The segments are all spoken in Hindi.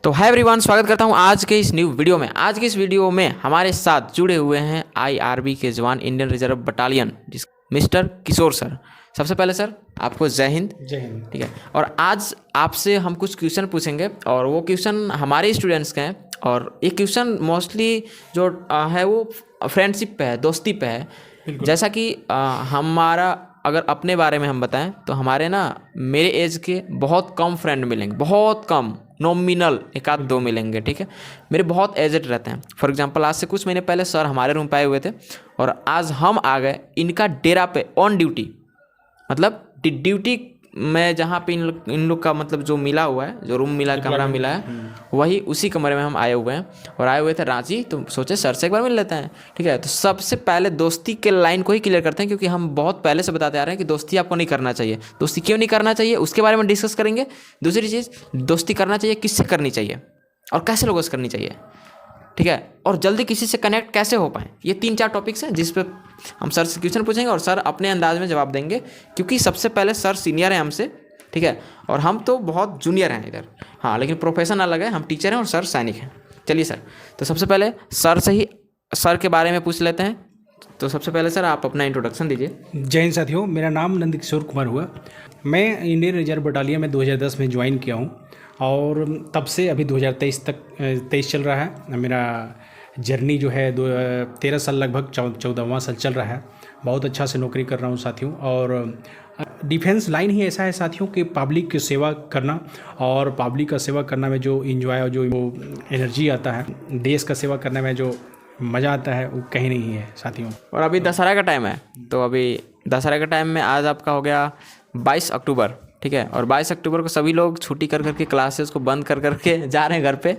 तो हाय एवरीवन, स्वागत करता हूं आज के इस न्यू वीडियो में। आज के इस वीडियो में हमारे साथ जुड़े हुए हैं आईआरबी के जवान, इंडियन रिजर्व बटालियन, जिस मिस्टर किशोर सर। सबसे पहले सर आपको जय हिंद। जय हिंद। ठीक है, और आज आपसे हम कुछ क्वेश्चन पूछेंगे और वो क्वेश्चन हमारे स्टूडेंट्स के हैं और ये क्वेश्चन मोस्टली जो है वो फ्रेंडशिप पे है, दोस्ती पे है। जैसा कि हमारा अगर अपने बारे में हम बताएं तो हमारे ना मेरे एज के बहुत कम फ्रेंड मिलेंगे, बहुत कम, नॉमिनल एक आध दो मिलेंगे। ठीक है, मेरे बहुत एजेड रहते हैं। फॉर एग्जांपल आज से कुछ महीने पहले सर हमारे रूम पे आए हुए थे और आज हम आ गए इनका डेरा पे ऑन ड्यूटी, मतलब ड्यूटी में जहाँ पे इन लोग का मतलब जो मिला हुआ है, जो रूम मिला, कमरा मिला है, वही उसी कमरे में हम आए हुए हैं और आए हुए थे रांची। तो सोचे सर से एक बार मिल लेते हैं। ठीक है, तो सबसे पहले दोस्ती के लाइन को ही क्लियर करते हैं, क्योंकि हम बहुत पहले से बताते आ रहे हैं कि दोस्ती आपको नहीं करना चाहिए। दोस्ती क्यों नहीं करना चाहिए उसके बारे में डिस्कस करेंगे। दूसरी चीज़, दोस्ती करना चाहिए किससे करनी चाहिए और कैसे लोगों से करनी चाहिए। ठीक है, और जल्दी किसी से कनेक्ट कैसे हो पाए, ये 3-4 टॉपिक्स हैं जिस पे हम सर से क्वेश्चन पूछेंगे और सर अपने अंदाज में जवाब देंगे, क्योंकि सबसे पहले सर सीनियर हैं हमसे। ठीक है, और हम तो बहुत जूनियर हैं इधर, हाँ, लेकिन प्रोफेशन अलग है। हम टीचर हैं और सर सैनिक हैं। चलिए सर, तो सबसे पहले सर से ही सर के बारे में पूछ लेते हैं। तो सबसे पहले सर आप अपना इंट्रोडक्शन दीजिए। जय हिंद साथियों, मेरा नाम नंदकिशोर कुमार हुआ। मैं इंडियन रिजर्व बटालियन में 2010 में ज्वाइन किया हूँ और तब से अभी 2023 तक 23 चल रहा है। मेरा जर्नी जो है 13 साल, लगभग 14वां साल चल रहा है। बहुत अच्छा से नौकरी कर रहा हूँ साथियों। और डिफेंस लाइन ही ऐसा है साथियों कि पब्लिक की सेवा करना, और पब्लिक का सेवा करना में जो इंजॉय और जो एनर्जी आता है, देश का सेवा करने में जो मज़ा आता है, वो कहीं नहीं है साथियों। और अभी दशहरा का टाइम है, तो अभी दशहरा का टाइम में आज आपका हो गया 22 अक्टूबर। ठीक है, और 22 अक्टूबर को सभी लोग छुट्टी कर करके क्लासेस को बंद कर करके जा रहे हैं घर पे,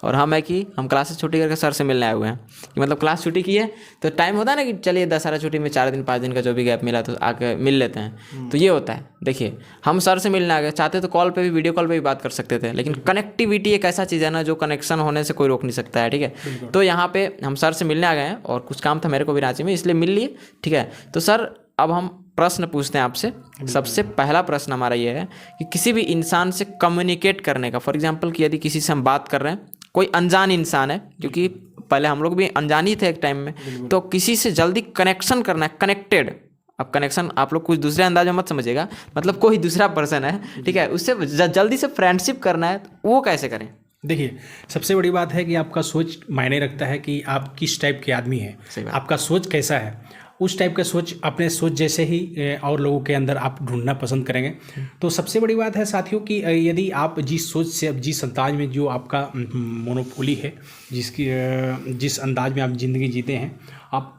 और हम है कि हम क्लासेस छुट्टी करके सर से मिलने आए हुए हैं। कि मतलब क्लास छुट्टी की है तो टाइम होता है ना कि चलिए दशहरा छुट्टी में 4 दिन 5 दिन का जो भी गैप मिला तो आके मिल लेते हैं। तो ये होता है। देखिए, हम सर से मिलने आ गए, चाहते तो कॉल पे भी, वीडियो कॉल पे भी बात कर सकते थे, लेकिन कनेक्टिविटी एक ऐसा चीज़ है ना जो कनेक्शन होने से कोई रोक नहीं सकता है। ठीक है, तो यहाँ पे हम सर से मिलने आ गए हैं और कुछ काम था मेरे को भी रांची में, इसलिए मिल लिए। ठीक है, तो सर अब हम प्रश्न पूछते हैं आपसे। सबसे पहला प्रश्न हमारा ये है कि किसी भी इंसान से कम्युनिकेट करने का, फॉर एग्जांपल कि यदि किसी से हम बात कर रहे हैं, कोई अनजान इंसान है, क्योंकि पहले हम लोग भी अनजान ही थे एक टाइम में, तो किसी से जल्दी कनेक्शन करना है, कनेक्टेड। अब कनेक्शन आप लोग कुछ दूसरे अंदाज में मत समझिएगा, मतलब कोई दूसरा पर्सन है, ठीक है, उससे जल्दी से फ्रेंडशिप करना है, तो वो कैसे करें? देखिए, सबसे बड़ी बात है कि आपका सोच मायने रखता है कि आप किस टाइप के आदमी हैं, आपका सोच कैसा है। उस टाइप का सोच, अपने सोच जैसे ही और लोगों के अंदर आप ढूंढना पसंद करेंगे। तो सबसे बड़ी बात है साथियों कि यदि आप जिस सोच से, जिस अंदाज में जो आपका मोनोपोली है, जिस अंदाज में आप ज़िंदगी जीते हैं, आप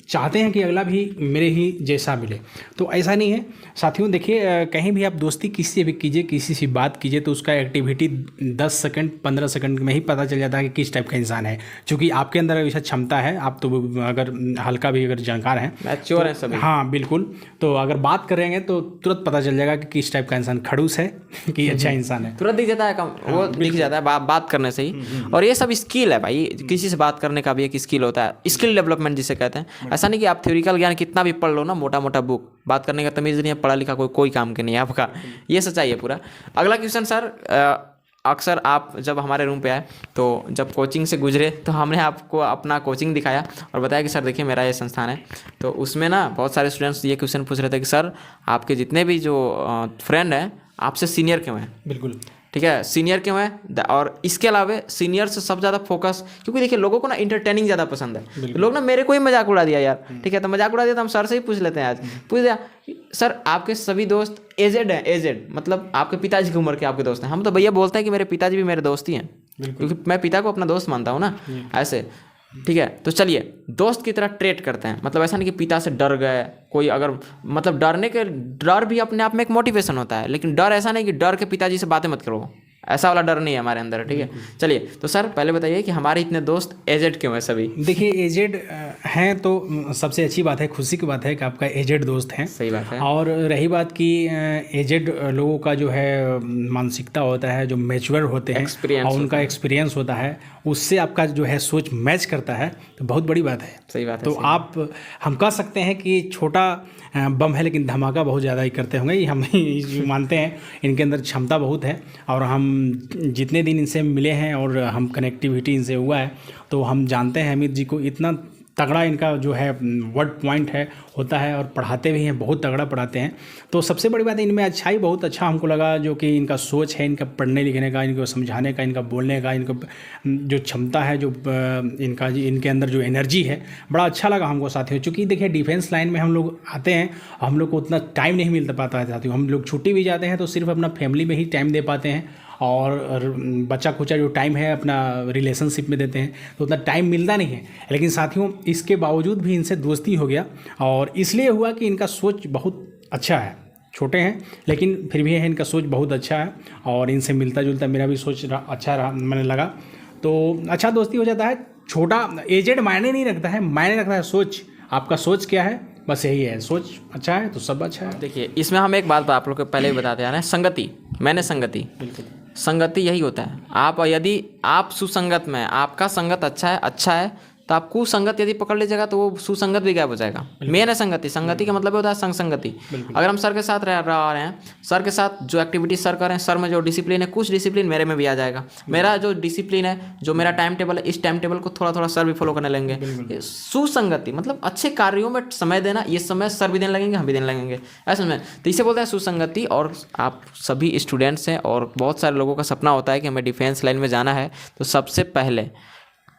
चाहते हैं कि अगला भी मेरे ही जैसा मिले, तो ऐसा नहीं है साथियों। देखिए, कहीं भी आप दोस्ती किसी से भी कीजिए, किसी से बात कीजिए, तो उसका एक्टिविटी 10 सेकंड 15 सेकंड में ही पता चल जाता है कि किस टाइप का इंसान है। क्योंकि आपके अंदर ऐसा क्षमता है, आप तो अगर हल्का भी अगर जानकार हैं, मैच्योर है सभी, हाँ बिल्कुल, तो अगर बात करेंगे तो तुरंत पता चल जाएगा कि किस टाइप का इंसान खड़ूस है कि अच्छा इंसान है। तुरंत दिख जाता है, वो दिख जाता है बात करने से ही। और ये सब स्किल है भाई, किसी से बात करने का भी एक स्किल होता है, स्किल डेवलपमेंट जिसे कहते हैं। ऐसा नहीं कि आप थ्योरिकल ज्ञान कितना भी पढ़ लो ना, मोटा मोटा बुक, बात करने का तमीज़ नहीं है, पढ़ा लिखा कोई काम के नहीं है आपका। ये सच्चाई है पूरा। अगला क्वेश्चन सर, अक्सर आप जब हमारे रूम पे आए तो जब कोचिंग से गुजरे तो हमने आपको अपना कोचिंग दिखाया और बताया कि सर देखिए मेरा ये संस्थान है। तो उसमें ना बहुत सारे स्टूडेंट्स ये क्वेश्चन पूछ रहे थे कि सर आपके जितने भी जो फ्रेंड हैं आपसे सीनियर क्यों हैं? बिल्कुल, ठीक है, सीनियर क्यों है? और इसके अलावा सीनियर से सब ज़्यादा फोकस, क्योंकि देखिए लोगों को ना इंटरटेनिंग ज़्यादा पसंद है। तो लोग ना मेरे को ही मजाक उड़ा दिया यार। ठीक है, तो मजाक उड़ा दिया तो हम सर से ही पूछ लेते हैं। आज पूछ दिया, सर आपके सभी दोस्त एजेड हैं? एजेड मतलब आपके पिताजी की उम्र के आपके दोस्त हैं? हम तो भैया बोलते हैं कि मेरे पिताजी भी मेरे दोस्त ही हैं, क्योंकि मैं पिता को अपना दोस्त मानता हूँ ना, ऐसे। ठीक है, तो चलिए दोस्त की तरह ट्रीट करते हैं। मतलब ऐसा नहीं कि पिता से डर गए कोई, अगर मतलब डर भी अपने आप में एक मोटिवेशन होता है, लेकिन डर ऐसा नहीं कि डर के पिताजी से बातें मत करो, ऐसा वाला डर नहीं है हमारे अंदर। ठीक है, चलिए तो सर पहले बताइए कि हमारे इतने दोस्त एजेड क्यों हैं सभी? देखिए, एजेड हैं तो सबसे अच्छी बात है, खुशी की बात है कि आपका एजेड दोस्त हैं। सही बात है। और रही बात कि एजेड लोगों का जो है मानसिकता होता है, जो मैच्योर होते हैं और उनका एक्सपीरियंस होता है, उससे आपका जो है सोच मैच करता है, तो बहुत बड़ी बात है। सही बात है। तो आप, हम कह सकते हैं कि छोटा बम है लेकिन धमाका बहुत ज़्यादा ही करते होंगे, ये हम मानते हैं। इनके अंदर क्षमता बहुत है और हम जितने दिन इनसे मिले हैं और हम कनेक्टिविटी इनसे हुआ है, तो हम जानते हैं अमित जी को, इतना तगड़ा इनका जो है वर्ड पॉइंट है होता है, और पढ़ाते भी हैं, बहुत तगड़ा पढ़ाते हैं। तो सबसे बड़ी बात है इनमें अच्छाई बहुत अच्छा हमको लगा, जो कि इनका सोच है, इनका पढ़ने लिखने का, इनको समझाने का, इनका बोलने का, इनका जो क्षमता है, जो इनका इनके अंदर जो एनर्जी है, बड़ा अच्छा लगा हमको साथियों। चूँकि देखिए डिफेंस लाइन में हम लोग आते हैं, हम लोग को उतना टाइम नहीं मिल पाता है साथियों। हम लोग छुट्टी भी जाते हैं तो सिर्फ अपना फैमिली में ही टाइम दे पाते हैं, और बच्चा खुचा जो टाइम है अपना रिलेशनशिप में देते हैं, तो उतना टाइम मिलता नहीं है। लेकिन साथियों इसके बावजूद भी इनसे दोस्ती हो गया, और इसलिए हुआ कि इनका सोच बहुत अच्छा है। छोटे हैं लेकिन फिर भी है, इनका सोच बहुत अच्छा है, और इनसे मिलता जुलता मेरा भी सोच अच्छा रहा, मैंने लगा तो अच्छा दोस्ती हो जाता है। छोटा एजेड मायने नहीं रखता है, मायने रखता है सोच। आपका सोच क्या है, बस यही है, सोच अच्छा है तो सब अच्छा है। देखिए इसमें हम एक बात आप लोग को पहले भी बताते आ रहे हैं, संगति, मैंने संगति, संगति यही होता है। आप यदि आप सुसंगत में, आपका संगत अच्छा है तो आप कुसंगत यदि पकड़ लीजिएगा तो वो सुसंगत भी गायब हो जाएगा। मेन है संगति, संगति का मतलब होता है संग संगति। अगर हम सर के साथ रह रहे हैं, सर के साथ जो एक्टिविटी सर कर रहे हैं, सर में जो डिसिप्लिन है, कुछ डिसिप्लिन मेरे में भी आ जाएगा। मेरा जो डिसिप्लिन है, जो मेरा टाइम टेबल है, इस टाइम टेबल को थोड़ा थोड़ा सर भी फॉलो करने लगेंगे। सुसंगति मतलब अच्छे कार्यों में समय देना, ये समय सर भी देने लगेंगे, हम भी देने लगेंगे, ऐसा में। तो इसे बोलते हैं सुसंगति। और आप सभी स्टूडेंट्स हैं और बहुत सारे लोगों का सपना होता है कि हमें डिफेंस लाइन में जाना है, तो सबसे पहले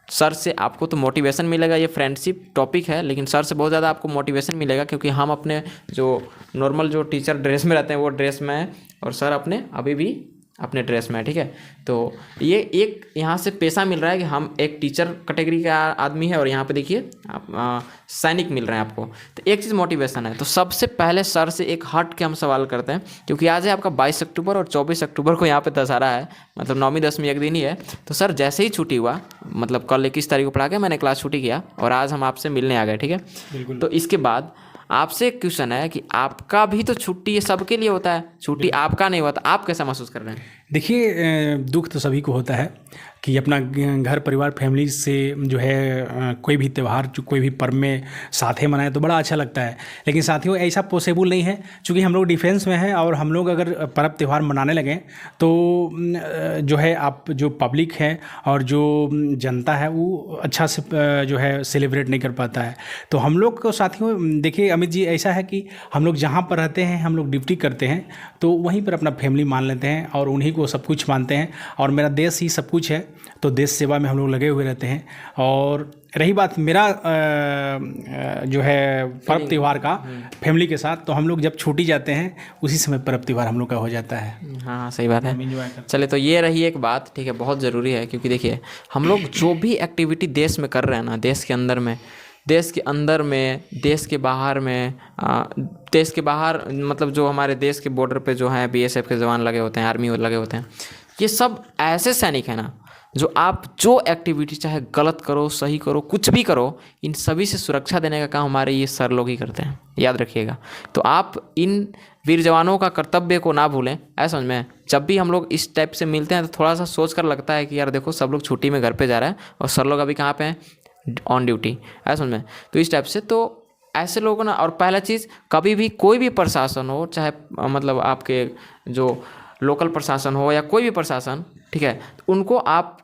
सर से आपको तो मोटिवेशन मिलेगा। ये फ्रेंडशिप टॉपिक है, लेकिन सर से बहुत ज़्यादा आपको मोटिवेशन मिलेगा, क्योंकि हम अपने जो नॉर्मल जो टीचर ड्रेस में रहते हैं वो ड्रेस में है, और सर अपने अभी भी अपने ड्रेस में है, ठीक है। तो ये एक यहाँ से पैसा मिल रहा है कि हम एक टीचर कैटेगरी का आदमी है, और यहाँ पे देखिए आप सैनिक मिल रहे हैं आपको। तो एक चीज़ मोटिवेशन है। तो सबसे पहले सर से एक हट के हम सवाल करते हैं, क्योंकि आज है आपका 22 अक्टूबर और 24 अक्टूबर को यहाँ पे दशहरा है, मतलब 9वीं 10वीं एक दिन ही है। तो सर जैसे ही छुट्टी हुआ, मतलब कल 21 तारीख को पढ़ा के मैंने क्लास छुट्टी किया, और आज हम आपसे मिलने आ गए, ठीक है। तो इसके बाद आपसे एक क्वेश्चन है कि आपका भी तो छुट्टी ये सबके लिए होता है, छुट्टी आपका नहीं हुआ, तो आप कैसा महसूस कर रहे हैं? देखिए दुख तो सभी को होता है कि अपना घर परिवार फैमिली से जो है कोई भी त्यौहार, जो कोई भी पर्व में साथे मनाए तो बड़ा अच्छा लगता है। लेकिन साथियों ऐसा पॉसिबल नहीं है, क्योंकि हम लोग डिफेंस में हैं, और हम लोग अगर पर्व त्यौहार मनाने लगें तो जो है आप जो पब्लिक है और जो जनता है वो अच्छा से जो है सेलिब्रेट नहीं कर पाता है। तो हम लोग को साथियों देखिए अमित जी, ऐसा है कि हम लोग जहाँ पर रहते हैं, हम लोग ड्यूटी करते हैं, तो वहीं पर अपना फैमिली मान लेते हैं और उन्हीं को सब कुछ मानते हैं, और मेरा देश ही सब कुछ है, तो देश सेवा में हम लोग लगे हुए रहते हैं। और रही बात मेरा जो है पर्व त्यौहार का फैमिली के साथ, तो हम लोग जब छुट्टी जाते हैं उसी समय पर्व त्यौहार हम लोग का हो जाता है। हाँ सही बात है। चलिए तो ये रही एक बात, ठीक है, बहुत ज़रूरी है, क्योंकि देखिए हम लोग जो भी एक्टिविटी देश में कर रहे हैं ना, देश के अंदर में, देश के अंदर में, देश के बाहर में, देश के बाहर मतलब जो हमारे देश के बॉर्डर पे जो है BSF के जवान लगे होते हैं, आर्मी लगे होते हैं, ये सब ऐसे सैनिक हैं ना, जो आप जो एक्टिविटी चाहे गलत करो सही करो कुछ भी करो, इन सभी से सुरक्षा देने का काम हमारे ये सर लोग ही करते हैं, याद रखिएगा। तो आप इन वीर जवानों का कर्तव्य को ना भूलें। ऐसा समझ में, जब भी हम लोग इस टाइप से मिलते हैं तो थोड़ा सा सोच कर लगता है कि यार देखो सब लोग छुट्टी में घर पे जा रहे हैं और सर लोग अभी कहाँ पे हैं, ऑन ड्यूटी, ऐसा समझ में। तो इस टाइप से तो ऐसे लोगों ना, और पहला चीज़ कभी भी कोई भी प्रशासन हो, चाहे मतलब आपके जो लोकल प्रशासन हो या कोई भी प्रशासन, ठीक है, उनको आप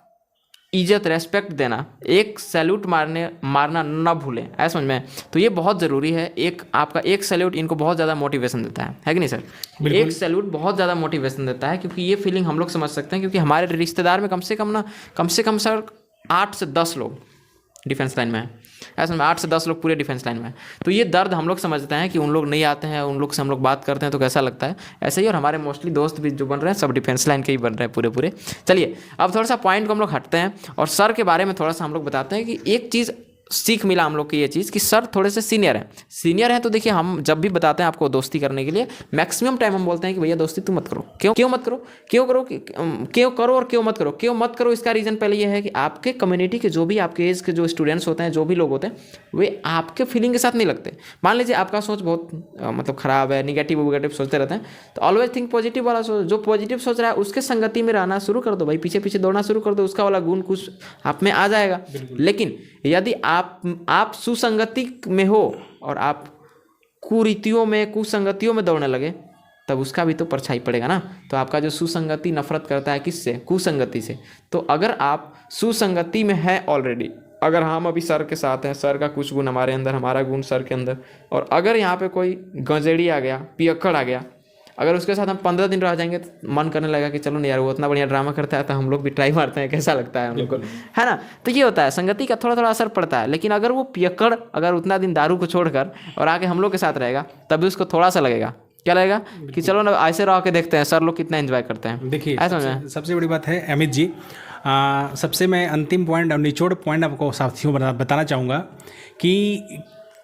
इज्जत रेस्पेक्ट देना, एक सैल्यूट मारना ना भूलें, ऐसा समझ में। तो ये बहुत ज़रूरी है। एक आपका एक सैल्यूट इनको बहुत ज़्यादा मोटिवेशन देता है कि नहीं सर? एक सैल्यूट बहुत ज़्यादा मोटिवेशन देता है, क्योंकि ये फीलिंग हम लोग समझ सकते हैं, क्योंकि हमारे रिश्तेदार में कम से कम सर 8 से 10 लोग डिफेंस लाइन में है, ऐसा में 8 से 10 लोग पूरे डिफेंस लाइन में है। तो ये दर्द हम लोग समझते हैं कि उन लोग नहीं आते हैं, उन लोग से हम लोग बात करते हैं तो कैसा लगता है, ऐसे ही। और हमारे मोस्टली दोस्त भी जो बन रहे हैं सब डिफेंस लाइन के ही बन रहे हैं पूरे। चलिए अब थोड़ा सा पॉइंट को हम लोग हटते हैं और सर के बारे में थोड़ा सा हम लोग बताते हैं कि एक चीज़ सीख मिला हम लोग की, ये चीज़ कि सर थोड़े से सीनियर हैं। तो देखिए हम जब भी बताते हैं आपको दोस्ती करने के लिए, मैक्सिमम टाइम हम बोलते हैं कि भैया दोस्ती तुम मत करो। क्यों मत करो? क्यों करो और क्यों मत करो? इसका रीज़न पहले ये है कि आपके कम्युनिटी के जो भी आपके एज के जो स्टूडेंट्स होते हैं, जो भी लोग होते हैं, वे आपके फीलिंग के साथ नहीं लगते। मान लीजिए आपका सोच बहुत मतलब ख़राब है, निगेटिव सोचते रहते हैं, तो ऑलवेज थिंक पॉजिटिव वाला सोच। जो पॉजिटिव सोच रहा है उसके संगति में रहना शुरू कर दो भाई, पीछे दौड़ना शुरू कर दो, उसका वाला गुण कुछ आप में आ जाएगा। लेकिन यदि आप सुसंगति में हो और आप कुरीतियों में, कुसंगतियों में दौड़ने लगे, तब उसका भी तो परछाई पड़ेगा ना। तो आपका जो सुसंगति नफरत करता है किससे? कुसंगति से। तो अगर आप सुसंगति में है ऑलरेडी, अगर हम अभी सर के साथ हैं, सर का कुछ गुण हमारे अंदर, हमारा गुण सर के अंदर, और अगर यहाँ पे कोई गंजेड़ी आ गया, पियक्कड़ आ गया, अगर उसके साथ हम 15 दिन रह जाएंगे तो मन करने लगा कि चलो नहीं यार वो इतना बढ़िया ड्रामा करता है तो हम लोग भी ट्राई मारते हैं, कैसा लगता है हम लोग को, है ना। तो ये होता है, संगति का थोड़ा थोड़ा असर पड़ता है। लेकिन अगर वो पियक्कड़ अगर उतना दिन दारू को छोड़कर और आके हम लोग के साथ रहेगा, तभी उसको थोड़ा सा लगेगा, क्या लगेगा कि चलो ना ऐसे रह के देखते हैं सर लोग कितना एंजॉय करते हैं। देखिए सबसे बड़ी बात है अमित जी, सबसे मैं अंतिम पॉइंट और निचोड़ पॉइंट आपको साथियों बताना चाहूँगा कि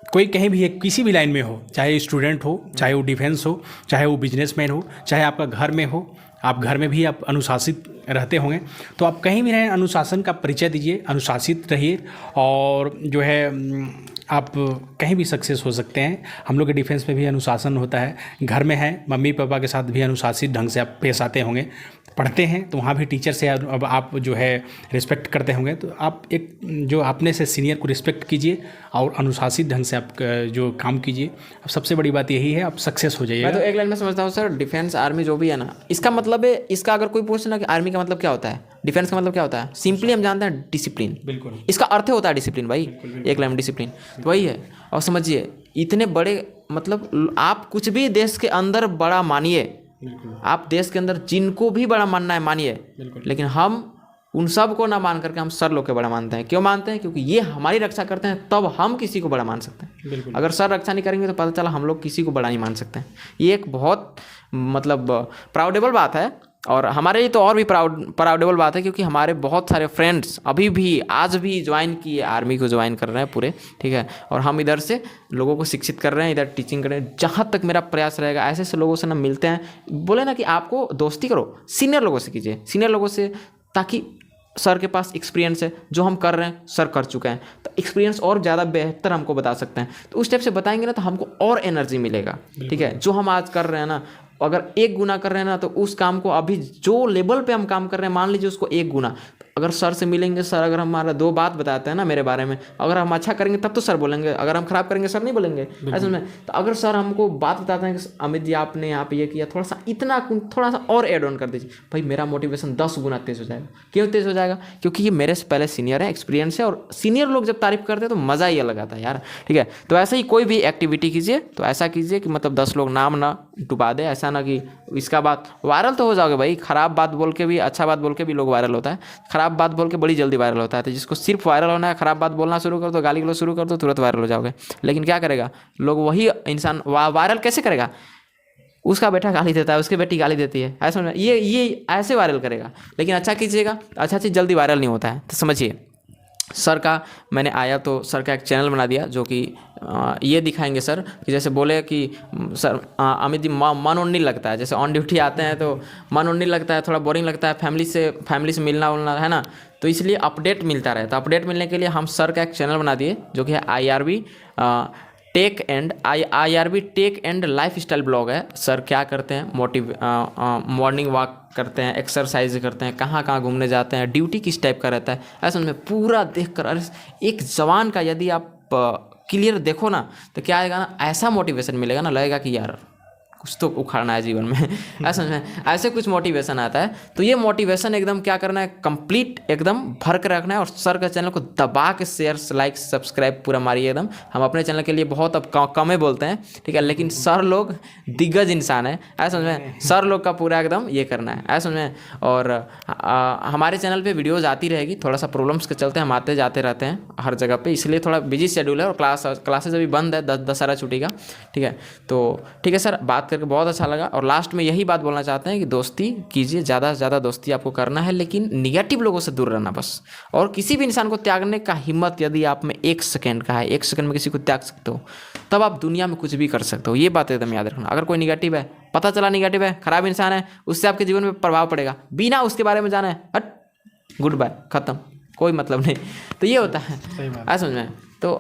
कोई कहीं भी किसी भी लाइन में हो, चाहे स्टूडेंट हो, चाहे वो डिफेंस हो, चाहे वो बिजनेसमैन हो, चाहे आपका घर में हो, आप घर में भी आप अनुशासित रहते होंगे, तो आप कहीं भी रहें अनुशासन का परिचय दीजिए, अनुशासित रहिए और जो है आप कहीं भी सक्सेस हो सकते हैं। हम लोग के डिफेंस में भी अनुशासन होता है, घर में है मम्मी पापा के साथ भी अनुशासित ढंग से आप पेश आते होंगे, पढ़ते हैं तो वहाँ भी टीचर से अब आप जो है रिस्पेक्ट करते होंगे, तो आप एक जो अपने से सीनियर को रिस्पेक्ट कीजिए और अनुशासित ढंग से आप जो काम कीजिए। अब सबसे बड़ी बात यही है, आप सक्सेस हो जाइएगा। मैं तो एक लाइन में समझता हूँ सर, डिफेंस आर्मी जो भी है ना, इसका मतलब है, इसका अगर कोई पूछे ना कि आर्मी का मतलब क्या होता है, डिफेंस का मतलब क्या होता है, सिंपली हम जानते हैं डिसिप्लिन। बिल्कुल, इसका अर्थ होता है डिसिप्लिन भाई, एक लाइन में डिसिप्लिन, तो वही है। और समझिए इतने बड़े मतलब आप कुछ भी देश के अंदर बड़ा मानिए, आप देश के अंदर जिनको भी बड़ा मानना है मानिए, लेकिन हम उन सब को ना मान करके हम सर लोग के बड़ा मानते हैं। क्यों मानते हैं? क्योंकि ये हमारी रक्षा करते हैं, तब हम किसी को बड़ा मान सकते हैं। अगर सर रक्षा नहीं करेंगे तो पता चला हम लोग किसी को बड़ा नहीं मान सकते हैं। ये एक बहुत मतलब प्राउडेबल बात है, और हमारे लिए तो और भी प्राउडेबल बात है, क्योंकि हमारे बहुत सारे फ्रेंड्स अभी भी आज भी ज्वाइन किए, आर्मी को ज्वाइन कर रहे हैं पूरे, ठीक है। और हम इधर से लोगों को शिक्षित कर रहे हैं, इधर टीचिंग कर रहे हैं। जहाँ तक मेरा प्रयास रहेगा ऐसे ऐसे लोगों से ना मिलते हैं, बोले ना कि आपको दोस्ती करो, सीनियर लोगों से कीजिए, सीनियर लोगों से, ताकि सर के पास एक्सपीरियंस है, जो हम कर रहे हैं सर कर चुके हैं, तो एक्सपीरियंस और ज़्यादा बेहतर हमको बता सकते हैं। तो उस टाइप से बताएंगे ना तो हमको और एनर्जी मिलेगा, ठीक है। जो हम आज कर रहे हैं ना, अगर 1 गुना कर रहे हैं ना, तो उस काम को अभी जो लेवल पे हम काम कर रहे हैं, मान लीजिए उसको 1 गुना, अगर सर से मिलेंगे, सर अगर हमारा 2 बात बताते हैं ना मेरे बारे में, अगर हम अच्छा करेंगे तब तो सर बोलेंगे, अगर हम खराब करेंगे सर नहीं बोलेंगे, ऐसे में। तो अगर सर हमको बात बताते हैं कि अमित जी आपने यहाँ पे ये किया, थोड़ा सा इतना थोड़ा सा और ऐड ऑन कर दीजिए, भाई मेरा मोटिवेशन 10 गुना तेज हो जाएगा। क्यों तेज हो जाएगा? क्योंकि ये मेरे से पहले सीनियर है, एक्सपीरियंस है, और सीनियर लोग जब तारीफ करते हैं तो मज़ा ही अलग आता है यार, ठीक है। तो ऐसे ही कोई भी एक्टिविटी कीजिए तो ऐसा कीजिए कि मतलब 10 लोग नाम ना डुबा दे, ऐसा ना कि इसका बात वायरल तो हो जाओगे भाई, खराब बात बोल के भी, अच्छा बात बोल के भी लोग वायरल होता है, खराब बात बोल के बड़ी जल्दी वायरल होता है। तो जिसको सिर्फ वायरल होना है, खराब बात बोलना शुरू कर दो, गाली गलौज शुरू कर दो, तुरंत वायरल हो जाओगे। लेकिन क्या करेगा लोग, वही इंसान वायरल कैसे करेगा? उसका बेटा गाली देता है, उसकी बेटी गाली देती है, ऐसा ये ऐसे वायरल करेगा। लेकिन अच्छा कीजिएगा, अच्छा चीज़ जल्दी वायरल नहीं होता है। तो समझिए सर का मैंने आया तो सर का एक चैनल बना दिया, जो कि ये दिखाएंगे सर कि जैसे बोले कि सर अमित जी मन नहीं लगता है, जैसे ऑन ड्यूटी आते हैं तो मन नहीं लगता है, थोड़ा बोरिंग लगता है, फैमिली से मिलना उलना है ना, तो इसलिए अपडेट मिलता रहे। तो अपडेट मिलने के लिए हम सर का एक चैनल बना दिए, जो कि है IRB tech and lifestyle blog है। सर क्या करते हैं, मॉर्निंग वॉक करते हैं, एक्सरसाइज करते हैं, कहाँ कहाँ घूमने जाते हैं, ड्यूटी किस टाइप का रहता है, ऐसा में पूरा देख कर, अरे एक जवान का यदि आप क्लियर देखो ना तो क्या आएगा ना, ऐसा मोटिवेशन मिलेगा ना, लगेगा कि यार कुछ तो उखाड़ना है जीवन में ऐसा में ऐसे कुछ मोटिवेशन आता है। तो ये मोटिवेशन एकदम क्या करना है, कंप्लीट एकदम भर कर रखना है, और सर का चैनल को दबा के शेयर लाइक सब्सक्राइब पूरा मारिए एकदम। हम अपने चैनल के लिए बहुत अब कम ही बोलते हैं, ठीक है, लेकिन सर लोग दिग्गज इंसान है, ऐसा में सर लोग का पूरा एकदम ये करना है, ऐसा में। और हमारे चैनल पर वीडियोज़ आती रहेगी, थोड़ा सा प्रॉब्लम्स के चलते हम आते जाते रहते हैं हर जगह पर, इसलिए थोड़ा बिजी शेड्यूल है, और क्लासेज अभी बंद है, दशहरा छुट्टी का, ठीक है। तो ठीक है सर, बात करके बहुत अच्छा लगा। और लास्ट में यही बात बोलना चाहते हैं कि दोस्ती कीजिए, ज़्यादा से ज़्यादा दोस्ती आपको करना है, लेकिन निगेटिव लोगों से दूर रहना बस। और किसी भी इंसान को त्यागने का हिम्मत यदि आप में 1 सेकेंड का है, 1 सेकेंड में किसी को त्याग सकते हो, तब आप दुनिया में कुछ भी कर सकते हो। ये बात एकदम याद रखना। अगर कोई निगेटिव है, पता चला निगेटिव है, खराब इंसान है, उससे आपके जीवन में प्रभाव पड़ेगा, बिना उसके बारे में जाना है, हट गुड बाय, खत्म, कोई मतलब नहीं। तो ये होता है, ऐसा समझ में। तो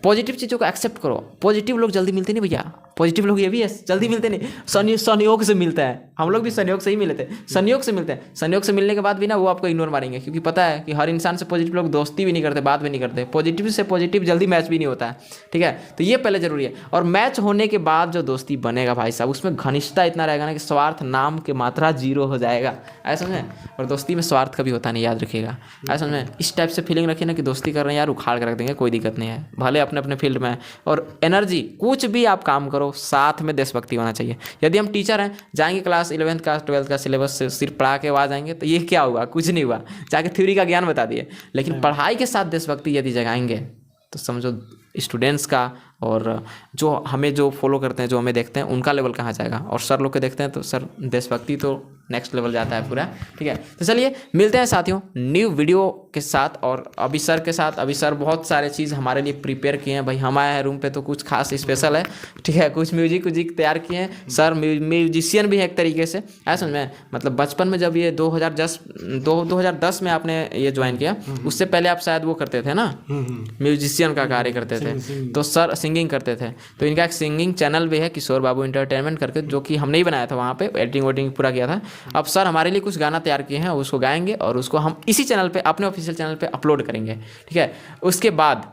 पॉजिटिव चीज़ों को एक्सेप्ट करो, पॉजिटिव लोग जल्दी मिलते नहीं भैया, पॉजिटिव लोग ये भी है, जल्दी मिलते नहीं, संयोग से मिलता है। हम लोग भी संयोग से ही मिले थे, संयोग से मिलते हैं। संयोग से मिलने के बाद भी ना वो आपको इग्नोर मारेंगे, क्योंकि पता है कि हर इंसान से पॉजिटिव लोग दोस्ती भी नहीं करते, बात भी नहीं करते। पॉजिटिव से पॉजिटिव जल्दी मैच भी नहीं होता है, ठीक है। तो ये पहले जरूरी है। और मैच होने के बाद जो दोस्ती बनेगा भाई साहब, उसमें घनिष्ठता इतना रहेगा ना कि स्वार्थ नाम की मात्रा 0 हो जाएगा, ऐसा समझे। और दोस्ती में स्वार्थ कभी होता नहीं, याद रखिएगा, ऐसा समझे। इस टाइप से फीलिंग रखिए ना कि दोस्ती कर रहे हैं यार, उखाड़ कर रख देंगे, कोई दिक्कत नहीं है, भले अपने अपने फील्ड में। और एनर्जी, कुछ भी आप काम करो साथ में देशभक्ति होना चाहिए। यदि हम टीचर हैं, जाएंगे क्लास 11th का 12th का सिलेबस सिर्फ पढ़ा के आ जाएंगे तो ये क्या हुआ, कुछ नहीं हुआ, जाके थ्योरी का ज्ञान बता दिए। लेकिन पढ़ाई के साथ देशभक्ति यदि जगाएंगे तो समझो स्टूडेंट्स का और जो हमें जो फॉलो करते हैं, जो हमें देखते हैं, उनका लेवल कहाँ जाएगा। और सर लोग के देखते हैं तो सर देशभक्ति तो नेक्स्ट लेवल जाता है पूरा, ठीक है। तो चलिए मिलते हैं साथियों न्यू वीडियो के साथ और अभी सर के साथ। अभी सर बहुत सारे चीज़ हमारे लिए प्रिपेयर किए हैं भाई, हम आए हैं रूम पे तो कुछ खास स्पेशल है, ठीक है। कुछ म्यूजिक तैयार किए हैं सर, म्यूजिशियन भी है एक तरीके से, ऐसा समझ में। मतलब बचपन में जब ये 2010 में आपने ये ज्वाइन किया, उससे पहले आप शायद वो करते थे ना, म्यूजिशियन का कार्य करते थे, तो सर सिंगिंग करते थे। तो इनका एक सिंगिंग चैनल भी है किशोर बाबू एंटरटेनमेंट करके, जो कि हमने ही बनाया था, वहाँ पे एडिटिंग वेडिटिंग पूरा किया था। अब सर हमारे लिए कुछ गाना तैयार किए हैं, उसको गाएंगे और उसको हम इसी चैनल पे, अपने ऑफिशियल चैनल पे अपलोड करेंगे, ठीक है। उसके बाद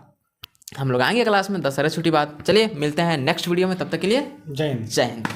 हम लोग आएंगे क्लास में, दशहरा छुट्टी बाद। चलिए मिलते हैं नेक्स्ट वीडियो में, तब तक के लिए जय हिंद। जय हिंद।